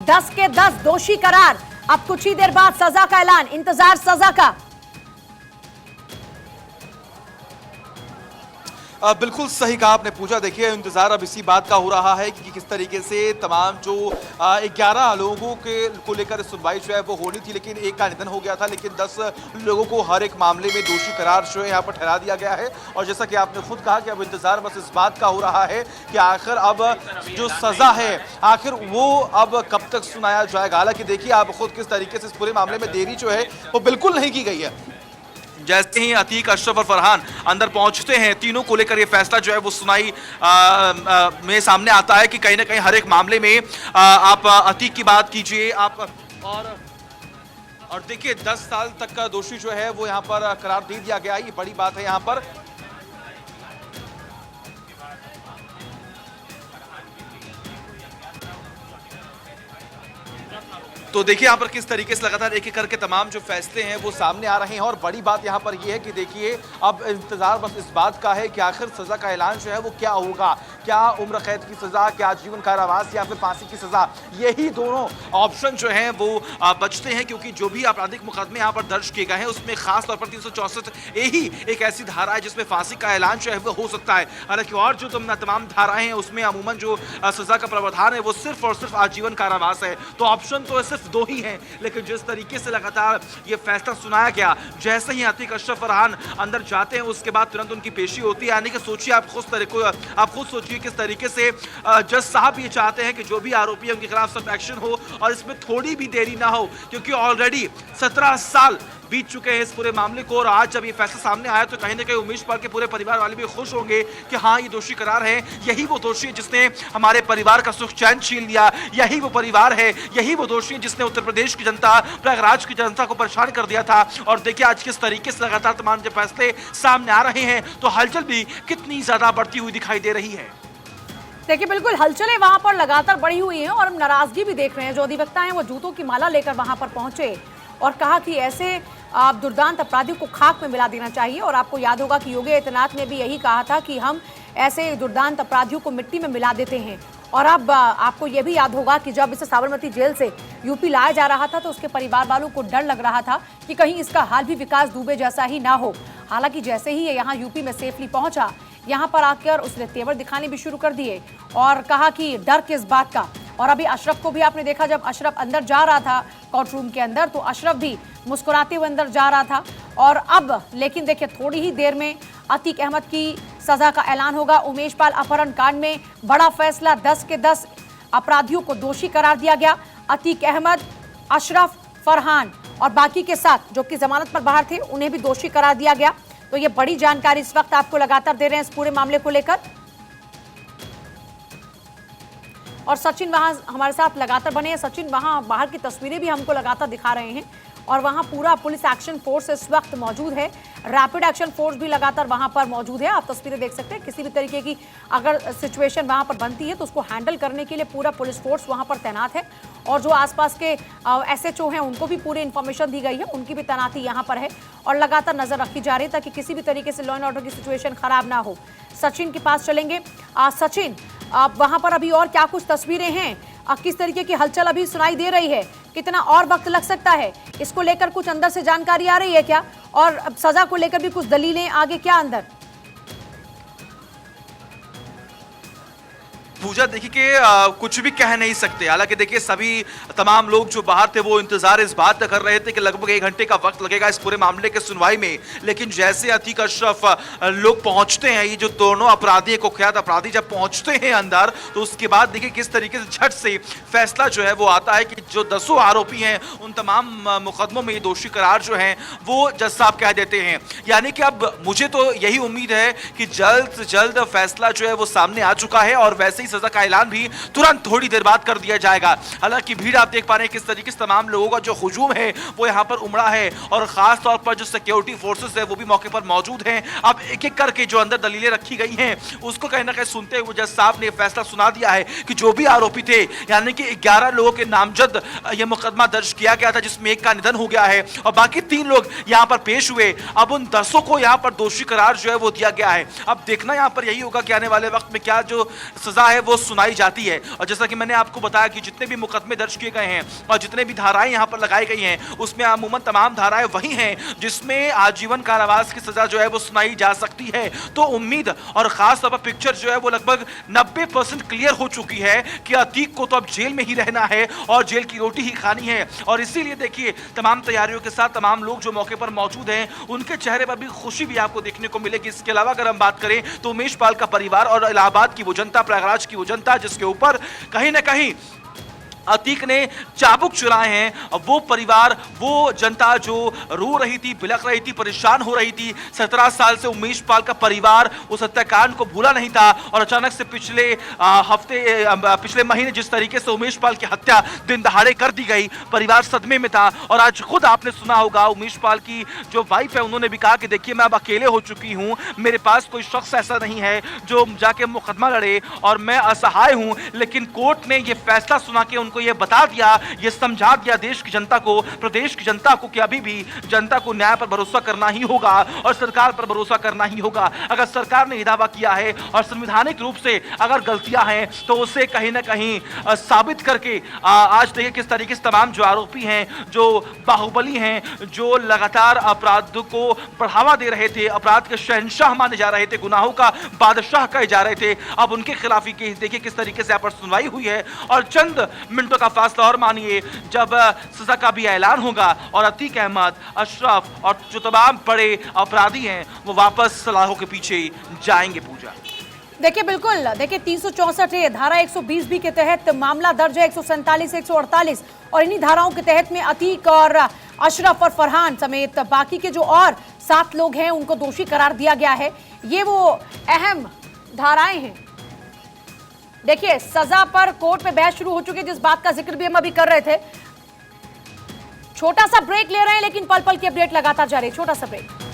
10 के 10 दोषी करार। अब कुछ ही देर बाद सजा का ऐलान, इंतजार सजा का। बिल्कुल सही कहा आपने पूजा। देखिए इंतजार अब इसी बात का हो रहा है कि किस तरीके से तमाम जो 11 लोगों को लेकर सुनवाई जो है वो होनी थी, लेकिन एक का निधन हो गया था, लेकिन 10 लोगों को हर एक मामले में दोषी करार जो है यहाँ पर ठहरा दिया गया है। और जैसा कि आपने खुद कहा कि अब इंतजार बस इस बात का हो रहा है कि आखिर अब जो सजा है आखिर वो अब कब तक सुनाया जाएगा। हालांकि देखिए आप खुद किस तरीके से इस पूरे मामले में देरी जो है वो बिल्कुल नहीं की गई है। जैसे ही अतीक, अशरफ और फरहान अंदर पहुंचते हैं, तीनों को लेकर ये फैसला जो है वो सुनाई में सामने आता है कि कहीं ना कहीं हर एक मामले में आप अतीक की बात कीजिए आप और देखिए 10 साल तक का दोषी जो है वो यहाँ पर करार दे दिया गया। ये बड़ी बात है यहाँ पर। तो देखिए यहाँ पर किस तरीके से लगातार एक एक करके तमाम जो फैसले हैं वो सामने आ रहे हैं। और बड़ी बात यहाँ पर ये है कि देखिए अब इंतजार बस इस बात का है कि आखिर सजा का ऐलान जो है वो क्या होगा। क्या उम्र कैद की सजा, क्या आजीवन कारावास या फिर फांसी की सजा, यही दोनों ऑप्शन जो हैं वो बचते हैं। क्योंकि जो भी आपराधिक मुकदमे यहाँ पर दर्ज किए गए हैं उसमें खास तौर पर 364 ही एक ऐसी धारा है जिसमें फांसी का ऐलान जो है वो हो सकता है। हालांकि और जो तमाम धाराएं हैं उसमें अमूमन जो सजा का प्रावधान है वो सिर्फ और सिर्फ आजीवन कारावास है। तो ऑप्शन तो सिर्फ दो ही हैं। लेकिन जिस तरीके से लगातार ये फैसला सुनाया गया, जैसे ही अतीक, अशरफ, फरहान अंदर जाते हैं उसके बाद तुरंत उनकी पेशी होती है। यानी कि सोचिए आप खुद सोचिए किस तरीके से जज साहब ये चाहते हैं कि जो भी आरोपी है उनके खिलाफ सख्त एक्शन हो और इसमें थोड़ी भी देरी ना हो, क्योंकि ऑलरेडी 17 साल बीत चुके हैं इस पूरे मामले को। और आज जब ये फैसला सामने आया तो कहीं ना कहीं उमेश पाल के पूरे परिवार वाले भी खुश होंगे कि हाँ ये दोषी करार है, यही वो दोषी है जिसने हमारे परिवार का सुख चैन छीन लिया, यही वो परिवार है, यही वो दोषी है जिसने उत्तर प्रदेश की जनता, प्रयागराज की जनता को परेशान कर दिया था। और देखिए आज किस तरीके से लगातार तमाम जब फैसले सामने आ रहे हैं तो हलचल भी कितनी ज्यादा बढ़ती हुई दिखाई दे रही है। देखिए बिल्कुल हलचलें वहां पर लगातार बढ़ी हुई हैं और हम नाराजगी भी देख रहे हैं। जो अधिवक्ता हैं वो जूतों की माला लेकर वहां पर पहुंचे और कहा कि ऐसे दुर्दांत अपराधियों को खाक में मिला देना चाहिए। और आपको याद होगा कि योगी आदित्यनाथ ने भी यही कहा था कि हम ऐसे दुर्दांत अपराधियों को मिट्टी में मिला देते हैं। और अब आपको यह भी याद होगा कि जब इसे साबरमती जेल से यूपी लाया जा रहा था तो उसके परिवार वालों को डर लग रहा था कि कहीं इसका हाल भी विकास दुबे जैसा ही ना हो। हालांकि जैसे ही ये यहाँ यूपी में सेफली पहुंचा, यहाँ पर आकर उसने तेवर दिखाने भी शुरू कर दिए और कहा कि डर किस बात का। और अभी अशरफ को भी आपने देखा, जब अशरफ अंदर जा रहा था कोर्ट रूम के अंदर तो अशरफ भी मुस्कुराते हुए अंदर जा रहा था। और अब लेकिन देखिए थोड़ी ही देर में अतीक अहमद की सजा का ऐलान होगा। उमेश पाल अपहरण कांड में बड़ा फैसला, 10 के 10 अपराधियों को दोषी करार दिया गया। अतीक अहमद, अशरफ, फरहान और बाकी के साथ जो कि जमानत पर बाहर थे उन्हें भी दोषी करार दिया गया। तो ये बड़ी जानकारी इस वक्त आपको लगातार दे रहे हैं इस पूरे मामले को लेकर। और सचिन वहां हमारे साथ लगातार बने हैं। सचिन, वहां बाहर की तस्वीरें भी हमको लगातार दिखा रहे हैं और वहां पूरा पुलिस एक्शन फोर्स इस वक्त मौजूद है। रैपिड एक्शन फोर्स भी लगातार वहां पर मौजूद है। आप तस्वीरें देख सकते हैं। किसी भी तरीके की अगर सिचुएशन वहां पर बनती है तो उसको हैंडल करने के लिए पूरा पुलिस फोर्स वहां पर तैनात है। और जो आसपास के SHO हैं उनको भी पूरी इंफॉर्मेशन दी गई है, उनकी भी तैनाती यहाँ पर है और लगातार नजर रखी जा रही है ताकि किसी भी तरीके से लॉ एंड ऑर्डर की सिचुएशन खराब ना हो। सचिन के पास चलेंगे। सचिन, वहां पर अभी और क्या कुछ तस्वीरें हैं, किस तरीके की हलचल अभी सुनाई दे रही है, कितना और वक्त लग सकता है, इसको लेकर कुछ अंदर से जानकारी आ रही है क्या? और सजा को लेकर भी कुछ दलीलें आगे क्या अंदर? पूजा देखिए कि कुछ भी कह नहीं सकते। हालांकि देखिए सभी तमाम लोग जो बाहर थे वो इंतजार इस बात का कर रहे थे कि लगभग 1 घंटे का वक्त लगेगा इस पूरे मामले के सुनवाई में। लेकिन जैसे अतीक, अशरफ लोग पहुंचते हैं, ये जो दोनों अपराधी, कुख्यात अपराधी जब पहुंचते हैं अंदर तो उसके बाद देखिए किस तरीके से झट से फैसला जो है वो आता है कि जो 10 आरोपी हैं उन तमाम मुकदमों में दोषी करार जो है वो जज साहब कह देते हैं। यानी कि अब मुझे तो यही उम्मीद है कि जल्द से जल्द फैसला जो है वो सामने आ चुका है और वैसे ही सजा का ऐलान भी तुरंत थोड़ी देर बाद कर दिया जाएगा। हालांकि भीड़ आप देख पा रहे हैं किस तरीके से तमाम लोगों का जो हुजूम है वो यहाँ पर उमड़ा है और खास तौर पर जो सिक्योरिटी फोर्सेस है वो भी मौके पर मौजूद हैं। अब एक एक करके जो अंदर दलीलें रखी गई हैं उसको कहीं ना कहीं सुनते हुए जज साहब ने फैसला सुना दिया है कि जो भी आरोपी थे, यानी कि 11 लोगों के नामजद यह मुकदमा दर्ज किया गया था जिसमें एक का निधन हो गया है और बाकी 3 लोग यहाँ पर पेश हुए। अब उन 10 को यहाँ पर दोषी करार जो है वो दिया गया है। अब देखना यहाँ पर यही होगा कि आने वाले वक्त में क्या जो सजा है वो सुनाई जाती है। और जैसा कि मैंने आपको बताया कि जितने भी मुकदमे दर्ज किए गए हैं और जितने भी धाराएं यहाँ पर लगाई गई हैं, उसमें अमूमन तमाम धाराएं वही हैं जिसमें आजीवन कारावास की सजा जो है वो सुनाई जा सकती है। तो उम्मीद और खास तौर पर पिक्चर जो है वो लगभग 90% क्लियर हो चुकी है कि अतीक को तो अब जेल में ही रहना है और जेल की रोटी ही खानी है। और इसीलिए देखिए तमाम तैयारियों के साथ तमाम लोग जो मौके पर मौजूद हैं, उनके चेहरे पर भी खुशी भी आपको देखने को मिलेगी। इसके अलावा अगर हम बात करें तो उमेश पाल का परिवार और इलाहाबाद की वो जनता, प्रयागराज की वो जनता जिसके ऊपर कहीं ना कहीं अतीक ने चाबुक चुराए हैं, वो परिवार, वो जनता जो रो रही थी, बिलख रही थी, परेशान हो रही थी। 17 साल से उमेश पाल का परिवार उस हत्याकांड को भूला नहीं था और अचानक से पिछले महीने जिस तरीके से उमेश पाल की हत्या दिन दहाड़े कर दी गई, परिवार सदमे में था। और आज खुद आपने सुना होगा उमेश पाल की जो वाइफ है, उन्होंने भी कहा कि देखिए मैं अब अकेले हो चुकी हूं, मेरे पास कोई शख्स ऐसा नहीं है जो जाके मुकदमा लड़े और मैं असहाय हूं। लेकिन कोर्ट ने यह फैसला सुना के उनको ये बता दिया, ये समझा दिया देश की जनता को, प्रदेश की जनता को कि अभी भी जनता को न्याय पर भरोसा करना ही होगा और सरकार पर भरोसा करना ही होगा। अगर सरकार ने दावा किया है और संवैधानिक रूप से अगर गलतियां हैं तो उसे कहीं ना कहीं साबित करके आज देखिए किस तरीके से तमाम जो आरोपी हैं, जो बाहुबली हैं, जो लगातार अपराध को बढ़ावा दे रहे थे, अपराध के शहंशाह माने जा रहे थे, गुनाहों का बादशाह कहे जा रहे थे, अब उनके खिलाफ ही केस देखिए किस तरीके से यहाँ पर सुनवाई हुई है। और चंद मिनटों का फासला और मानिए जब सजा का भी ऐलान होगा और अतीक अहमद, अशरफ और जो तमाम बड़े अपराधी हैं वो वापस सलाखों के पीछे जाएंगे। पूजा देखिए बिल्कुल, देखिए 364 है, धारा 120 बी के तहत मामला दर्ज है, 147, 148 और इन्हीं धाराओं के तहत में अतीक और अशरफ और फरहान समेत बाकी के जो और 7 लोग हैं उनको दोषी करार दिया गया है। ये वो अहम धाराएं हैं। देखिए सजा पर कोर्ट में बहस शुरू हो चुकी है, जिस बात का जिक्र भी हम अभी कर रहे थे। छोटा सा ब्रेक ले रहे हैं लेकिन पल पल की अपडेट लगातार जारी है। छोटा सा ब्रेक।